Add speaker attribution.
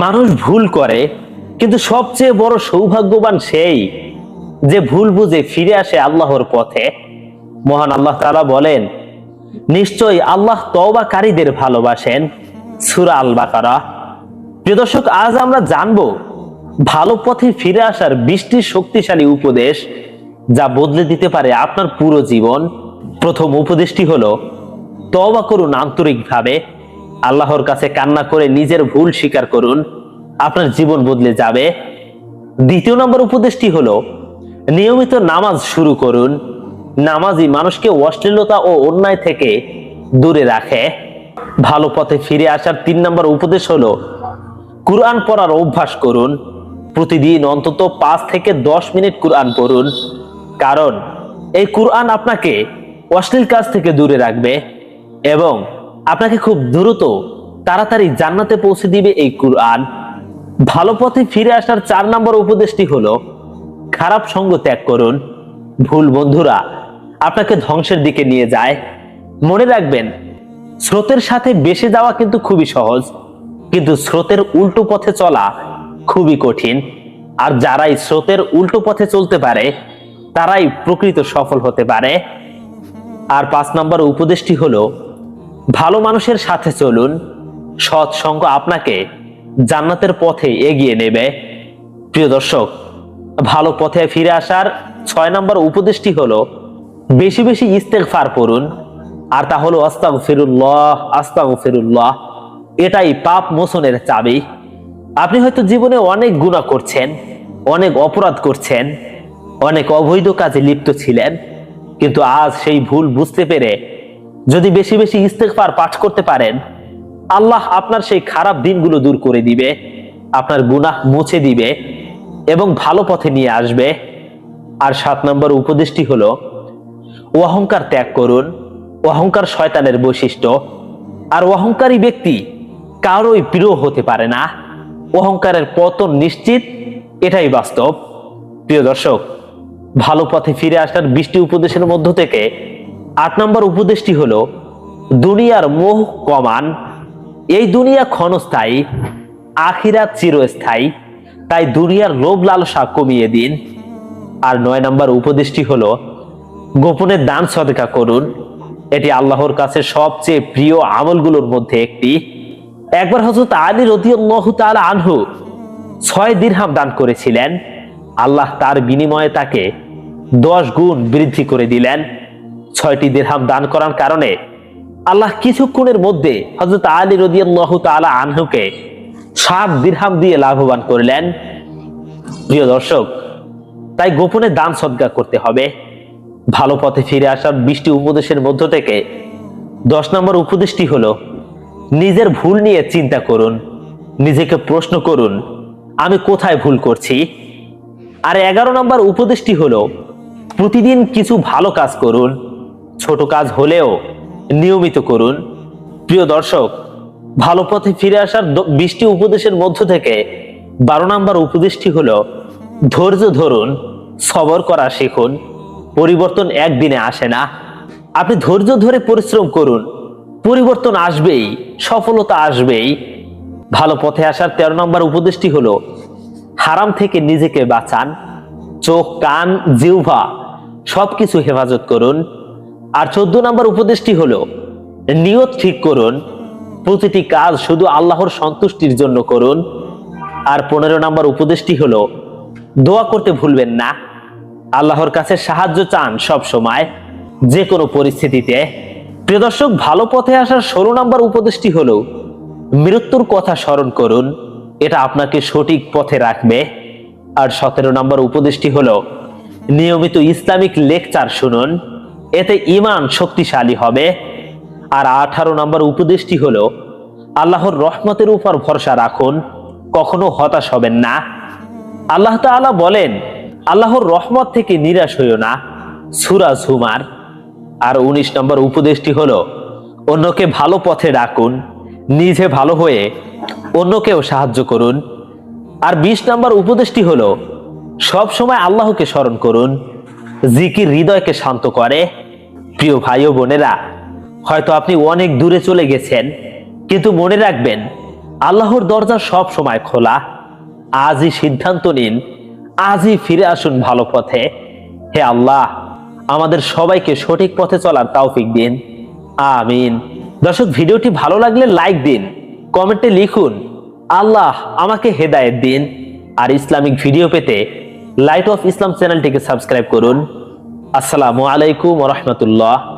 Speaker 1: মানুষ ভুল করে, কিন্তু সবচেয়ে বড় সৌভাগ্যবান সেই যে ভুল বুঝে ফিরে আসে আল্লাহর পথে। মহান আল্লাহ তাআলা বলেন, নিশ্চয়ই আল্লাহ তওবাকারীদের ভালোবাসেন। সূরা আল বাকারা। প্রিয় দর্শক, আজ আমরা জানবো ভালো পথে ফিরে আসার 20টি শক্তিশালী উপদেশ, যা বদলে দিতে পারে আপনার পুরো জীবন। প্রথম উপদেশটি হলো, তওবা করুন আন্তরিকভাবে। আল্লাহর কাছে কান্না করে নিজের ভুল স্বীকার করুন, আপনার জীবন বদলে যাবে। দ্বিতীয় নম্বর উপদেশটি হলো, নিয়মিত নামাজ শুরু করুন। নামাজই মানুষকে অশ্লীলতা ও অন্যায় থেকে দূরে রাখে। ভালো পথে ফিরে আসার 3 নম্বর উপদেশ হলো, কুরআন পড়ার অভ্যাস করুন। প্রতিদিন অন্তত 5 থেকে 10 মিনিট কুরআন পড়ুন, কারণ এই কুরআন আপনাকে অশ্লীল কাজ থেকে দূরে রাখবে এবং আপনাকে খুব দ্রুত তাড়াতাড়ি জান্নাতে পৌঁছে দিবে এই কুরআন। ভালো পথে ফিরে আসার 4 নম্বর উপদেশটি হলো, খারাপ সঙ্গ ত্যাগ করুন। ভুল বন্ধুরা আপনাকে ধ্বংসের দিকে নিয়ে যায়। মনে রাখবেন, স্রোতের সাথে বেসে যাওয়া কিন্তু খুবই সহজ, কিন্তু স্রোতের উল্টো পথে চলা খুবই কঠিন। আর যারাই স্রোতের উল্টো পথে চলতে পারে তারাই প্রকৃত সফল হতে পারে। আর 5 নম্বর উপদেশটি হলো, ভালো মানুষের সাথে চলুন। সৎ সঙ্গ আপনাকে জান্নাতের পথে এগিয়ে নেবে। প্রিয় দর্শক, ভালো পথে ফিরে আসার 6 নম্বর উপদেশটি হলো, বেশি বেশি ইস্তেগফার পড়ুন। আর তা হলো আস্তাগফিরুল্লাহ, আস্তাগফিরুল্লাহ। এটাই পাপ মোচনের চাবি। আপনি হয়তো জীবনে অনেক গুনাহ করছেন, অনেক অপরাধ করছেন, অনেক অবৈধ কাজে লিপ্ত ছিলেন, কিন্তু আজ সেই ভুল বুঝতে পেরে যদি বেশি বেশি ইস্তেগফার পাঠ করতে পারেন, আল্লাহ আপনার সেই খারাপ দিনগুলো দূর করে দিবে, আপনার গুনাহ মুছে দিবে এবং ভালো পথে নিয়ে আসবে। আর 7 নম্বর উপদেশটি হলো, অহংকার ত্যাগ করুন। অহংকার শয়তানের বৈশিষ্ট্য, আর অহংকারী ব্যক্তি কারোই প্রিয় হতে পারে না। অহংকারের পতন নিশ্চিত, এটাই বাস্তব। প্রিয় দর্শক, ভালো পথে ফিরে আসার 20টি উপদেশের মধ্য থেকে 8 নম্বর উপদেশটি হলো, দুনিয়ার মোহ কমান। এই দুনিয়া ক্ষণস্থায়ী, আখিরাত চিরস্থায়ী, তাই দুনিয়ার লোভ লালসা কমিয়ে দিন। আর 9 নম্বর উপদেশটি হলো, গোপনে দান সদকা করুন। এটি আল্লাহর কাছে সবচেয়ে প্রিয় আমলগুলোর মধ্যে একটি। একবার হযরত আলী রাদিয়াল্লাহু তাআলা আনহু 6 দিরহাম দান করেছিলেন। আল্লাহ তার বিনিময়ে তাকে 10 গুণ বৃদ্ধি করে দিলেন। 6টি দিরহাম দান করার কারণে আল্লাহ কিছুক্ষণের মধ্যে হযরত আলী রাদিয়াল্লাহু তাআলা আনহুকে 7 দিরহাম দিয়ে লাভবান করলেন। প্রিয় দর্শক, তাই গোপনে দান সদকা করতে হবে। ভালো পথে ফিরে আসার 20টি উপদেশের মধ্য থেকে 10 নম্বর উপদেশটি হলো, নিজের ভুল নিয়ে চিন্তা করুন। নিজেকে প্রশ্ন করুন, আমি কোথায় ভুল করছি। আর 11 নম্বর উপদেশটি হলো, প্রতিদিন কিছু ভালো কাজ করুন। ছোট কাজ হলেও নিয়মিত করুন। প্রিয় দর্শক, ভালো পথে ফিরে আসার 20টি উপদেশের মধ্য থেকে 12 নম্বর উপদেশটি হলো, ধৈর্য ধরুন, সবর করা শিখুন। পরিবর্তন একদিনে আসে না। আপনি ধৈর্য ধরে পরিশ্রম করুন, পরিবর্তন আসবেই, সফলতা আসবেই। ভালো পথে আসার 13 নম্বর উপদেশটি হলো, হারাম থেকে নিজেকে বাঁচান। চোখ, কান, জিহ্বা সবকিছু হেফাজত করুন। আর 14 নম্বর উপদেশটি হলো, নিয়ত ঠিক করুন। প্রতিটি কাজ শুধু আল্লাহর সন্তুষ্টির জন্য করুন। আর 15 নম্বর উপদেশটি হলো, দোয়া করতে ভুলবেন না। আল্লাহর কাছে সাহায্য চান সব সময়, যে কোনো পরিস্থিতিতে। প্রিয় দর্শক, ভালো পথে আসার 16 নম্বর উপদেশটি হলো, মৃত্যুর কথা স্মরণ করুন। এটা আপনাকে সঠিক পথে রাখবে। আর 17 নম্বর উপদেশটি হলো, নিয়মিত ইসলামিক লেকচার শুনুন। এতে ঈমান শক্তিশালী হবে। আর 18 নম্বর উপদেশটি হলো, আল্লাহর রহমতের উপর ভরসা রাখুন, কখনো হতাশ হবেন না। আল্লাহ তাআলা বলেন, আল্লাহর রহমত থেকে নিরাশ হইও না। সূরা জুমার। আর 19 নম্বর উপদেশটি হলো, অন্যকে ভালো পথে ডাকুন, নিজে ভালো হয়ে অন্যকেও সাহায্য করুন। আর 20 নম্বর উপদেশটি হলো, সব সময় আল্লাহকে স্মরণ করুন। জিকির হৃদয়কে শান্ত করে। প্রিয় ভাই ও বোনেরা, হয়তো আপনি অনেক দূরে চলে গেছেন, কিন্তু মনে রাখবেন, আল্লাহর দরজা সব সময় খোলা। আজই সিদ্ধান্ত নিন, আজই ফিরে আসুন ভালো পথে। হে আল্লাহ, আমাদের সবাইকে সঠিক পথে চলার তৌফিক দিন, আমিন। দর্শক, ভিডিওটি ভালো লাগলে লাইক দিন, কমেন্টে লিখুন আল্লাহ আমাকে হেদায়েত দিন। আর ইসলামিক ভিডিও পেতে লাইট অফ ইসলাম চ্যানেলটিকে সাবস্ক্রাইব করুন। আসসালামু আলাইকুম ওয়া রাহমাতুল্লাহ।